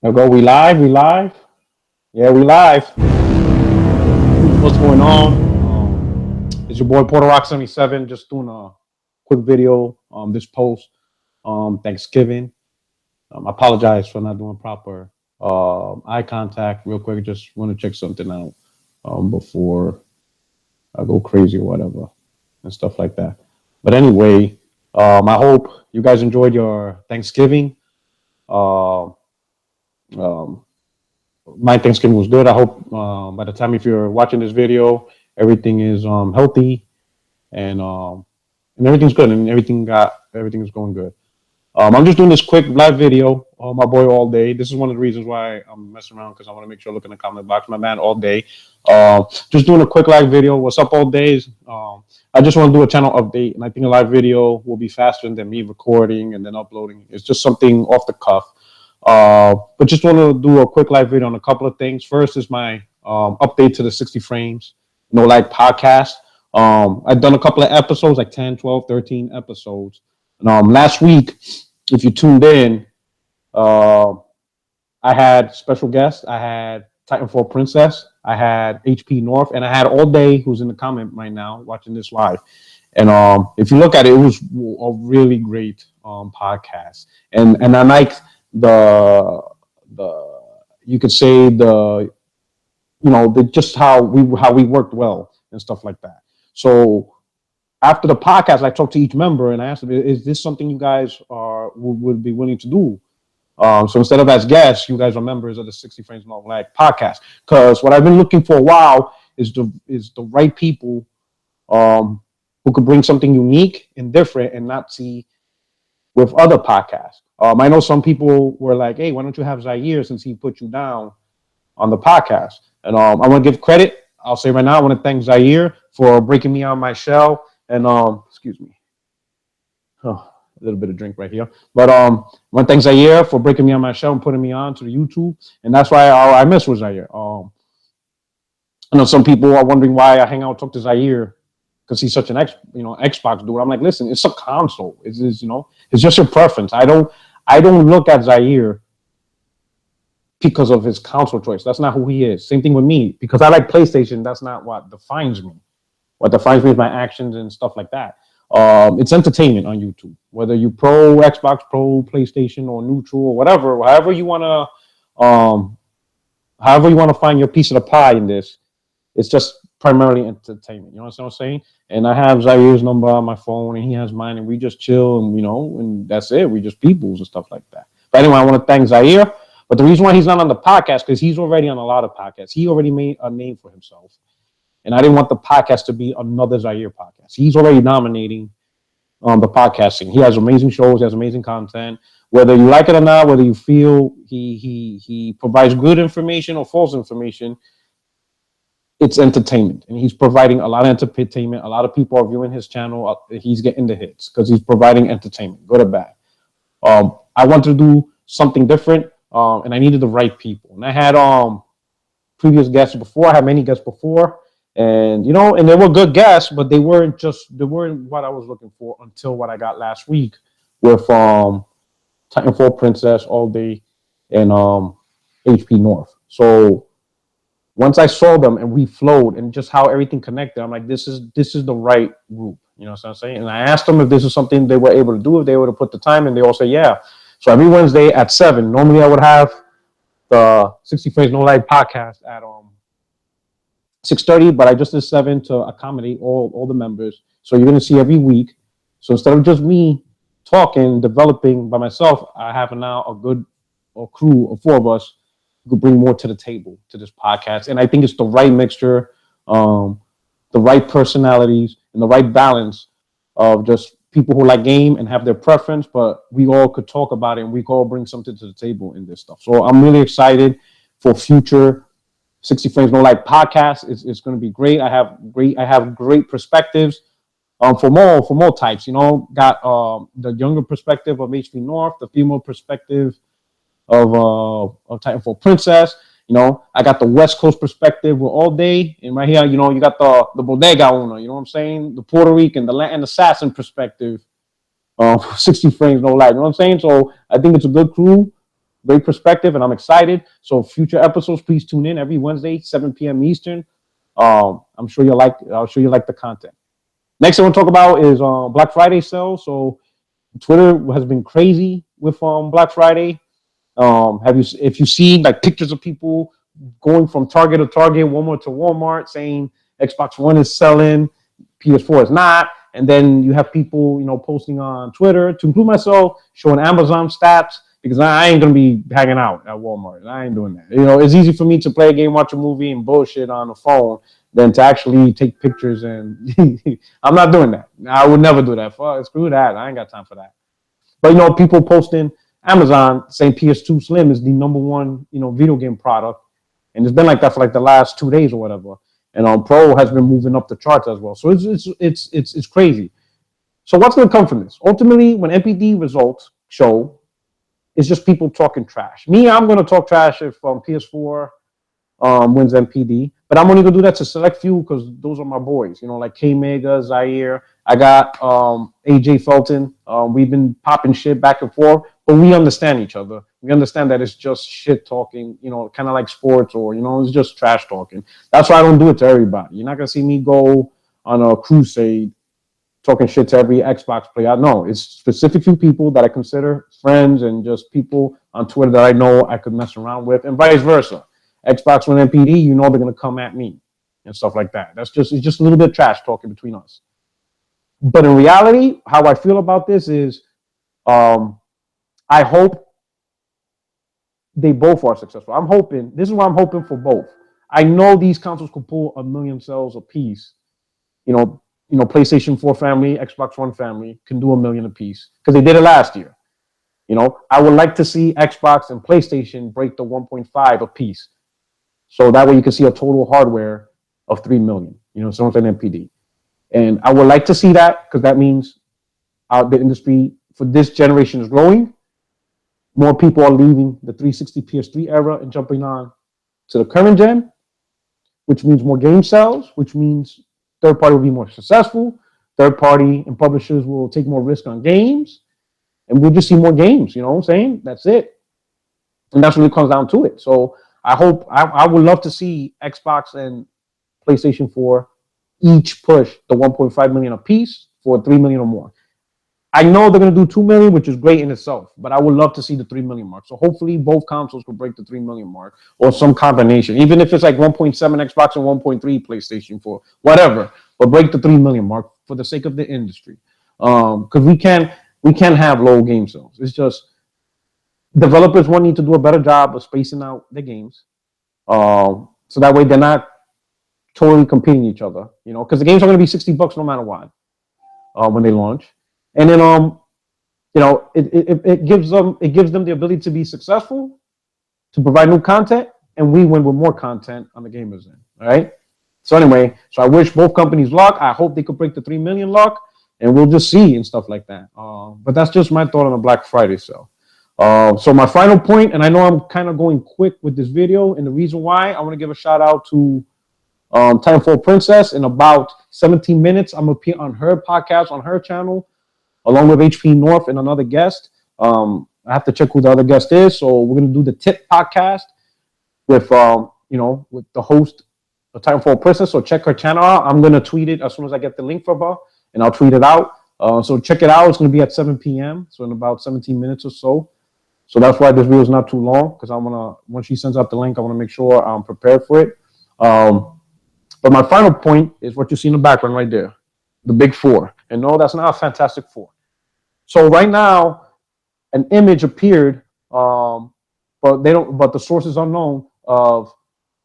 There go. We live. We live. Yeah, we live. What's going on? It's your boy Porter Rock 77. Just doing a quick video. This post. Thanksgiving. I apologize for not doing proper eye contact. Real quick, just want to check something out before I go crazy or whatever and stuff like that. But anyway, I hope you guys enjoyed your Thanksgiving. Uh, um, my Thanksgiving was good. I hope by the time if you're watching this video, everything is healthy and everything's good and everything is going good. I'm just doing this quick live video. My boy all day. This is one of the reasons why I'm messing around because I want to make sure I look in the comment box. My man all day. Just doing a quick live video. What's up all days? I just want to do a channel update, and I think a live video will be faster than me recording and then uploading. It's just something off the cuff. But just want to do a quick live video on a couple of things. First is my update to the 60 frames no like podcast. I've done a couple of episodes, like 10, 12, 13 episodes. And last week, if you tuned in, uh, I had special guests. I had Titanfall Princess. I had HP North, and I had All Day, who's in the comment right now watching this live. And if you look at it, it was a really great podcast. And I like the you could say the just how we worked well and stuff like that. So after the podcast, I talked to each member and I asked them, "Is this something you guys would be willing to do?" So instead of as guests, you guys are members of the 60 Frames Long Lag podcast. Because what I've been looking for a while is the right people who could bring something unique and different and not see with other podcasts. I know some people were like, "Hey, why don't you have Zaire since he put you down on the podcast?" And I want to give credit. I'll say right now, I want to thank Zaire for breaking me out of my shell. And excuse me, oh, a little bit of drink right here. But I want to thank Zaire for breaking me out of my shell and putting me on to the YouTube. And that's why I mess with Zaire. I know some people are wondering why I hang out and talk to Zaire because he's such an Xbox dude. I'm like, listen, it's a console. It's it's just your preference. I don't look at Zaire because of his console choice. That's not who he is. Same thing with me. Because I like PlayStation, that's not what defines me. What defines me is my actions and stuff like that. It's entertainment on YouTube. Whether you pro Xbox, pro PlayStation, or neutral, or whatever, however you wanna find your piece of the pie in this, it's just primarily entertainment. You know what I'm saying? And I have Zaire's number on my phone, and he has mine, and we just chill, and that's it. We just peoples and stuff like that. But anyway, I want to thank Zaire. But the reason why he's not on the podcast because he's already on a lot of podcasts. He already made a name for himself, and I didn't want the podcast to be another Zaire podcast. He's already dominating the podcasting. He has amazing shows. He has amazing content. Whether you like it or not, whether you feel he provides good information or false information, it's entertainment, and he's providing a lot of entertainment. A lot of people are viewing his channel. He's getting the hits because he's providing entertainment, good or bad. I want to do something different, and I needed the right people. And I had previous guests before. I had many guests before, and and they were good guests, but they weren't what I was looking for until what I got last week with Titanfall Princess all day and HP North. So once I saw them and we flowed and just how everything connected, I'm like, this is the right group. You know what I'm saying? And I asked them if this is something they were able to do, if they were to put the time, and they all say yeah. So every Wednesday at 7, normally I would have the 60 Frames No Light podcast at 6:30, but I just did 7 to accommodate all the members. So you're gonna see every week. So instead of just me talking, developing by myself, I have now a crew of 4 of us who could bring more to the table to this podcast. And I think it's the right mixture, the right personalities, and the right balance of just people who like game and have their preference, but we all could talk about it and we could all bring something to the table in this stuff. So I'm really excited for future 60 Frames No Light podcast. It's going to be great. I have great perspectives for more types. Got the younger perspective of HP North, the female perspective of Titanfall Princess. I got the West Coast perspective with All Day, and right here, you got the bodega owner. You know what I'm saying? The Puerto Rican, the Latin assassin perspective. 60 Frames No Light. You know what I'm saying? So I think it's a good crew. great perspective, and I'm excited. So future episodes, please tune in every Wednesday, 7 p.m. Eastern. I'm sure you'll like. I'll sure you like the content. Next, I want to talk about is Black Friday sale. So Twitter has been crazy with Black Friday. If you see like pictures of people going from Target to Target, Walmart to Walmart, saying Xbox One is selling, PS4 is not, and then you have people posting on Twitter, to include myself, showing Amazon stats, because I ain't gonna be hanging out at Walmart. I ain't doing that. It's easy for me to play a game, watch a movie, and bullshit on the phone than to actually take pictures. And I'm not doing that. I would never do that. Fuck, screw that. I ain't got time for that. But people posting Amazon saying PS2 Slim is the number one video game product, and it's been like that for like the last 2 days or whatever. And Pro has been moving up the charts as well. So it's crazy. So what's going to come from this? Ultimately, when NPD results show, it's just people talking trash. Me, I'm going to talk trash if PS4 wins NPD, but I'm only going to do that to select few because those are my boys. Like K Mega, Zaire. I got AJ Felton. We've been popping shit back and forth, but we understand each other. We understand that it's just shit talking, kind of like sports, or it's just trash talking. That's why I don't do it to everybody. You're not gonna see me go on a crusade talking shit to every Xbox player. No, it's specific few people that I consider friends and just people on Twitter that I know I could mess around with, and vice versa. Xbox One NPD, they're gonna come at me and stuff like that. It's just a little bit of trash talking between us. But in reality, how I feel about this is, I hope they both are successful. This is what I'm hoping for both. I know these consoles could pull 1 million sales a piece. PlayStation 4 family, Xbox One family can do 1 million a piece because they did it last year. I would like to see Xbox and PlayStation break the 1.5 a piece. So that way you can see a total hardware of 3 million, something NPD. And I would like to see that because that means the industry for this generation is growing. More people are leaving the 360 PS3 era and jumping on to the current gen, which means more game sales, which means third party will be more successful. Third party and publishers will take more risk on games, and we'll just see more games. You know what I'm saying? That's it. And that's when it comes down to it. So I would love to see Xbox and PlayStation 4 each push the 1.5 million a piece for 3 million or more. I know they're going to do 2 million, which is great in itself, but I would love to see the 3 million mark. So hopefully both consoles could break the 3 million mark, or some combination, even if it's like 1.7 Xbox and 1.3 PlayStation 4, whatever, but break the 3 million mark for the sake of the industry. Because we can't have low game sales. It's just developers need to do a better job of spacing out the games, so that way they're not totally competing each other. Because the games are going to be $60 no matter what when they launch. And then it gives them the ability to be successful, to provide new content, and we win with more content on the gamers end. All right. So anyway, I wish both companies luck. I hope they could break the 3 million luck, and we'll just see and stuff like that. But that's just my thought on the Black Friday sale. So my final point, and I know I'm kind of going quick with this video, and the reason why, I want to give a shout out to Titanfall Princess. In about 17 minutes, I'm gonna appear on her podcast on her channel, along with HP North and another guest. I have to check who the other guest is. So we're gonna do the Tip podcast with with the host of Titanfall Princess. So check her channel out. I'm gonna tweet it as soon as I get the link from her, and I'll tweet it out. So check it out. It's gonna be at 7 p.m. So in about 17 minutes or so. So that's why this video is not too long, because once she sends out the link, I want to make sure I'm prepared for it. But my final point is what you see in the background right there, the big four. And no, that's not a Fantastic Four. So right now, an image appeared, but the source is unknown, of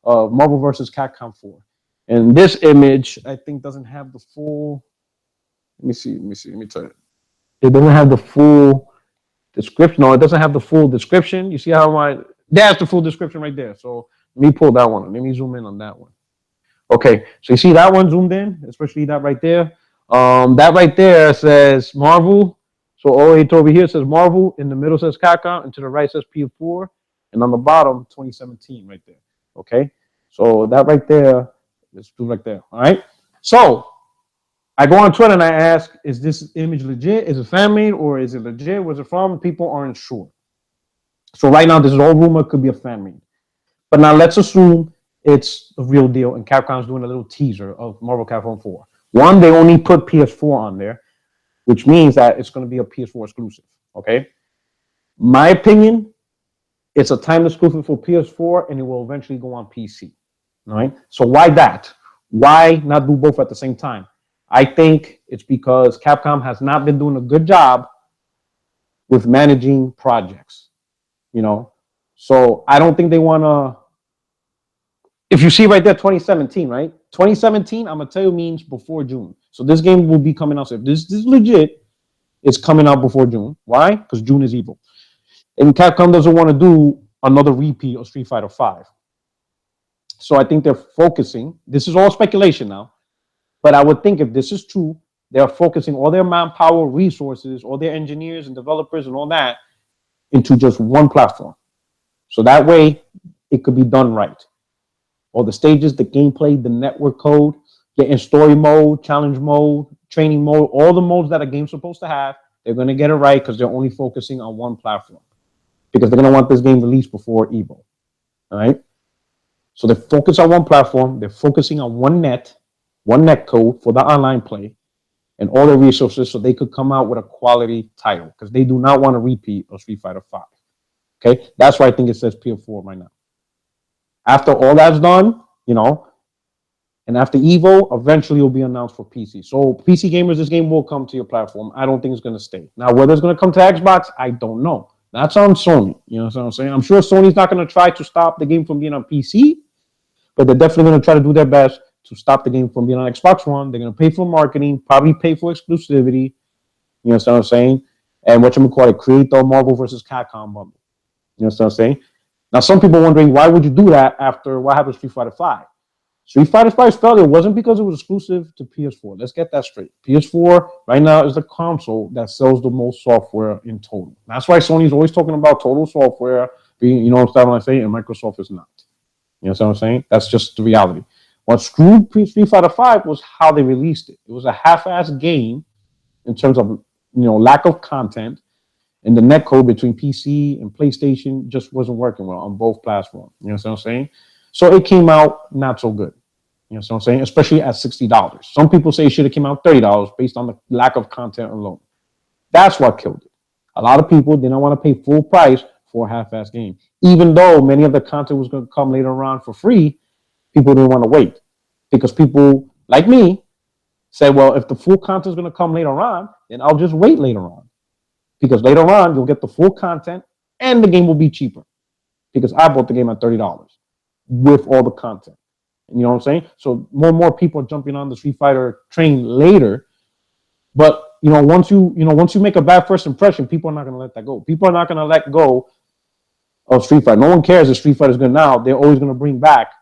Marvel versus Capcom 4. And this image, I think, doesn't have the full. Let me tell you. It doesn't have the full description. No, it doesn't have the full description. You see how that's the full description right there. So let me pull that one. Let me zoom in on that one. Okay, so you see that one zoomed in, especially that right there. That right there says Marvel. So all the way over here says Marvel. In the middle says Capcom, and to the right says PS4, and on the bottom 2017 right there. Okay, so that right there is right there. All right. So I go on Twitter and I ask, is this image legit? Is it fan made or is it legit? Where's it from? People aren't sure. So right now, this is all rumor. Could be a fan made. But now let's assume it's a real deal, and Capcom's doing a little teaser of Marvel Capcom 4. One, they only put PS4 on there, which means that it's going to be a PS4 exclusive. Okay, my opinion, it's a timed exclusive for PS4, and it will eventually go on PC. All right. So why that? Why not do both at the same time? I think it's because Capcom has not been doing a good job with managing projects. You know, so I don't think they want to. If you see right there, 2017, right? 2017, I'm gonna tell you means before June. So this game will be coming out. So if this is legit, it's coming out before June. Why? Because June is evil. And Capcom doesn't want to do another repeat of Street Fighter V. So I think they're focusing. This is all speculation now, but I would think if this is true, they're focusing all their manpower, resources, all their engineers and developers and all that into just one platform. So that way, it could be done right. All the stages, the gameplay, the network code, getting story mode, challenge mode, training mode, all the modes that a game's supposed to have, they're going to get it right because they're only focusing on one platform. Because they're going to want this game released before Evo. All right? So they focus on one platform. They're focusing on one net code for the online play, and all the resources so they could come out with a quality title because they do not want to repeat of Street Fighter V. Okay? That's why I think it says PS4 right now. After all that's done, you know, and after Evo, eventually it'll be announced for PC. So PC gamers, this game will come to your platform. I don't think it's going to stay. Now, whether it's going to come to Xbox, I don't know. That's on Sony. You know what I'm saying? I'm sure Sony's not going to try to stop the game from being on PC, but they're definitely going to try to do their best to stop the game from being on Xbox One. They're going to pay for marketing, probably pay for exclusivity. You know what I'm saying? And whatchamacallit, create the Marvel versus Capcom bundle. You know what I'm saying? Now, some people are wondering, why would you do that after what happened to Street Fighter V? Street Fighter V's failure wasn't because it was exclusive to PS4. Let's get that straight. PS4 right now is the console that sells the most software in total. That's why Sony's always talking about total software being, you know what I'm saying, and Microsoft is not. You know what I'm saying? That's just the reality. What screwed Street Fighter V was how they released it. It was a half-assed game in terms of, you know, lack of content. And the netcode between PC and PlayStation just wasn't working well on both platforms. You know what I'm saying? So it came out not so good. You know what I'm saying? Especially at $60. Some people say it should have came out $30 based on the lack of content alone. That's what killed it. A lot of people did not want to pay full price for a half-assed game. Even though many of the content was going to come later on for free, people didn't want to wait. Because people like me said, well, if the full content is going to come later on, then I'll just wait later on. Because later on, you'll get the full content and the game will be cheaper. Because I bought the game at $30 with all the content. You know what I'm saying? So more and more people are jumping on the Street Fighter train later. But once you make a bad first impression, people are not going to let that go. People are not going to let go of Street Fighter. No one cares if Street Fighter is good now. They're always going to bring back,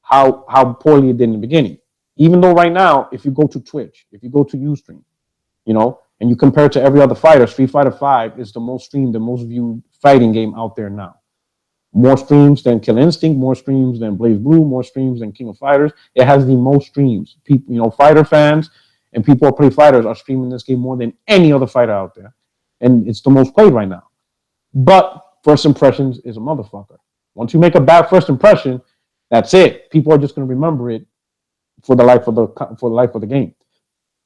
how poorly it did in the beginning. Even though right now, if you go to Twitch, if you go to Ustream, and you compare it to every other fighter, Street Fighter V is the most streamed, the most viewed fighting game out there now. More streams than Killer Instinct, more streams than Blaze Blue, more streams than King of Fighters. It has the most streams. People, fighter fans and people who play fighters are streaming this game more than any other fighter out there. And it's the most played right now. But first impressions is a motherfucker. Once you make a bad first impression, that's it. People are just going to remember it for the life of the game.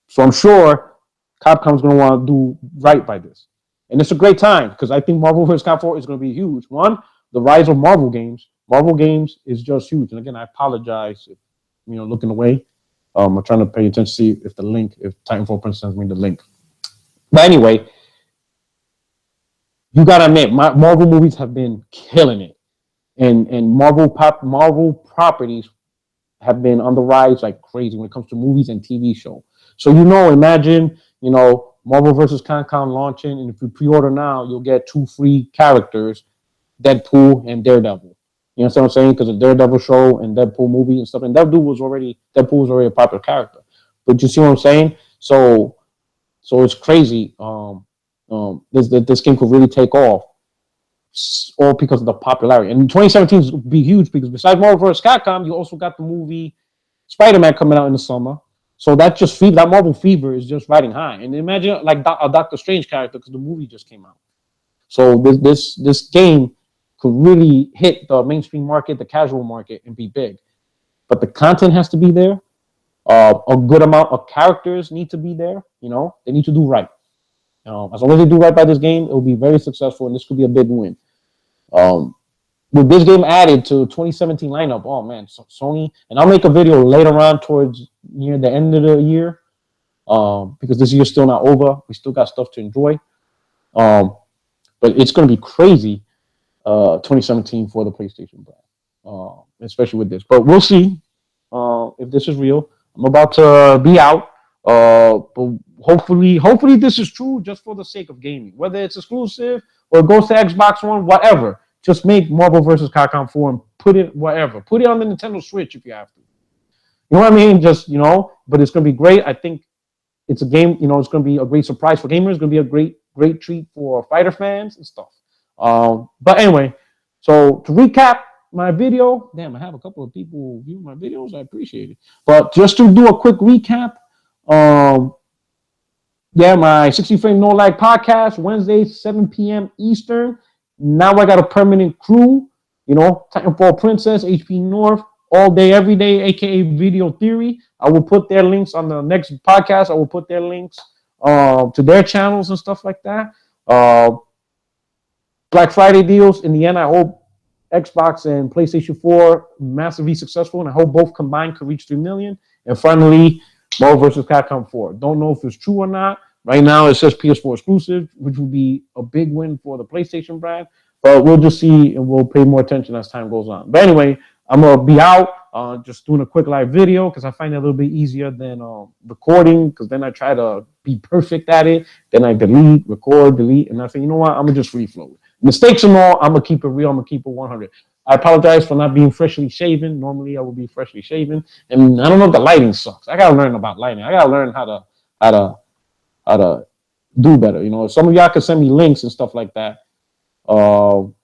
So I'm sure Capcom's going to want to do right by this. And it's a great time because I think Marvel vs. Capcom 4 is going to be huge. One, the rise of Marvel games. Marvel games is just huge. And again, I apologize if, looking away. I'm trying to pay attention to see if Titanfall Prince sends me the link. But anyway, you got to admit, Marvel movies have been killing it. And Marvel properties have been on the rise like crazy when it comes to movies and TV show. So, imagine, Marvel vs. Capcom launching, and if you pre-order now, you'll get 2 free characters, Deadpool and Daredevil. You know what I'm saying? Because the Daredevil show and Deadpool movie and stuff, and Deadpool was already a popular character. But you see what I'm saying? So it's crazy. This game could really take off, all because of the popularity. And 2017 is going to be huge because besides Marvel vs. Capcom, you also got the movie Spider-Man coming out in the summer. So that Marvel fever is just riding high. And imagine like a Doctor Strange character because the movie just came out. So this game could really hit the mainstream market, the casual market, and be big. But the content has to be there. A good amount of characters need to be there. You know, they need to do right. As long as they do right by this game, it will be very successful, and this could be a big win. With this game added to 2017 lineup, oh man, so Sony, and I'll make a video later on towards near the end of the year, because this year's still not over. We still got stuff to enjoy. But it's going to be crazy, 2017 for the PlayStation brand, especially with this. But we'll see if this is real. I'm about to be out, but hopefully this is true just for the sake of gaming. Whether it's exclusive or it goes to Xbox One, whatever. Just make Marvel vs. Capcom 4 and put it wherever. Put it on the Nintendo Switch if you have to. You know what I mean? Just, but it's going to be great. I think it's a game, it's going to be a great surprise for gamers. It's going to be a great treat for fighter fans and stuff. But anyway, so to recap my video, damn, I have a couple of people view my videos. I appreciate it. But just to do a quick recap, my 60 frame no lag podcast, Wednesday, 7 p.m. Eastern. Now I got a permanent crew, Titanfall Princess, HP North, all day, every day, aka Video Theory. I will put their links on the next podcast. I will put their links to their channels and stuff like that. Black Friday deals. In the end, I hope Xbox and PlayStation 4 massively successful, and I hope both combined could reach 3 million. And finally, Marvel vs. Capcom 4. Don't know if it's true or not. Right now, it says PS4 exclusive, which will be a big win for the PlayStation brand. But we'll just see, and we'll pay more attention as time goes on. But anyway, I'm going to be out just doing a quick live video because I find it a little bit easier than recording, because then I try to be perfect at it. Then I delete, record, delete, and I say, you know what? I'm going to just free flow. Mistakes and all, I'm going to keep it real. I'm going to keep it 100. I apologize for not being freshly shaven. Normally, I would be freshly shaven. And I don't know if the lighting sucks. I got to learn about lighting. I got to learn how to do better. Some of y'all can send me links and stuff like that. We'll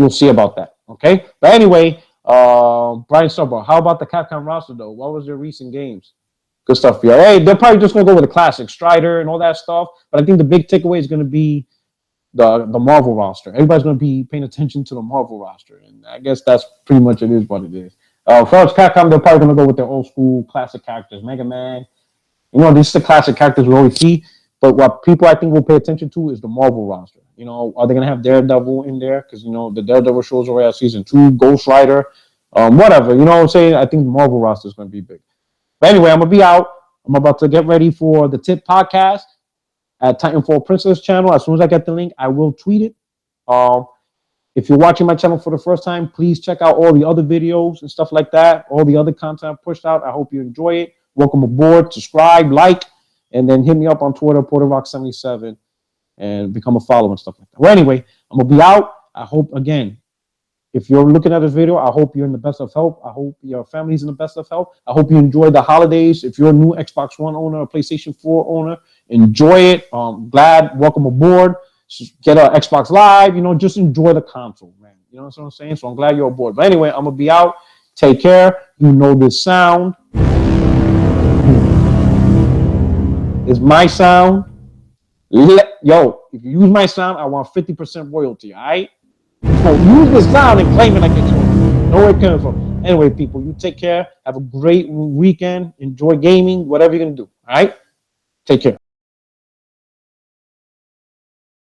see about that. Okay. But anyway, Brian Subber, how about the Capcom roster though? What was their recent games? Good stuff. Yeah. Hey, they're probably just gonna go with the classic Strider and all that stuff. But I think the big takeaway is gonna be the Marvel roster. Everybody's gonna be paying attention to the Marvel roster, and I guess that's pretty much it is what it is. For us, Capcom, they're probably gonna go with their old school classic characters, Mega Man. These are the classic characters we always see. But what people I think will pay attention to is the Marvel roster. Are they going to have Daredevil in there? Because, the Daredevil shows already at season 2, Ghost Rider, whatever. You know what I'm saying? I think the Marvel roster is going to be big. But anyway, I'm going to be out. I'm about to get ready for the Tip podcast at Titanfall Princess channel. As soon as I get the link, I will tweet it. If you're watching my channel for the first time, please check out all the other videos and stuff like that. All the other content I've pushed out. I hope you enjoy it. Welcome aboard. Subscribe, like. And then hit me up on Twitter, PorterRock77, and become a follower and stuff like that. Well, anyway, I'm going to be out. I hope, again, if you're looking at this video, I hope you're in the best of health. I hope your family's in the best of health. I hope you enjoy the holidays. If you're a new Xbox One owner or PlayStation 4 owner, enjoy it. Welcome aboard. Get an Xbox Live. Just enjoy the console, man. You know what I'm saying? So I'm glad you're aboard. But anyway, I'm going to be out. Take care. You know this sound. It's my sound. If you use my sound, I want 50% royalty, all right? So use the sound and claim it like it's yours. Know where it comes from. Anyway, people, you take care. Have a great weekend. Enjoy gaming, whatever you're going to do, all right? Take care.